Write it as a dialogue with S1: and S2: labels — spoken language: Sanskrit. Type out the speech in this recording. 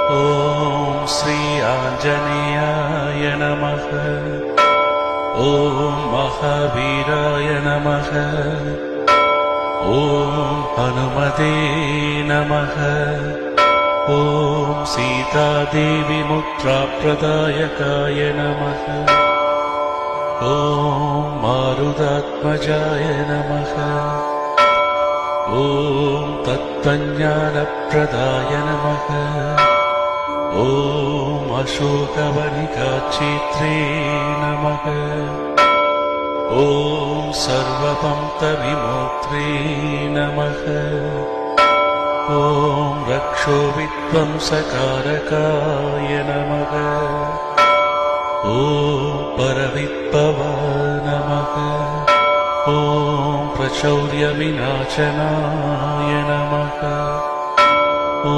S1: ॐ श्री आञ्जनेयाय नमः। ॐ महावीराय नमः। ॐ हनुमते नमः। ॐ सीतादेवी मुद्राप्रदायकाय नमः। ॐ मारुतात्मजाय नमः। ॐ तत्त्वज्ञानप्रदाय नमः। ॐ अशोकवनिकाक्षेत्रे नमः। ॐ सर्वपन्तविमोक्त्रे नमः। ॐ रक्षोविध्वंसकारकाय नमः। ॐ परविप्लवाय नमः। ॐ प्रचौर्यविनाशनाय नमः। ॐ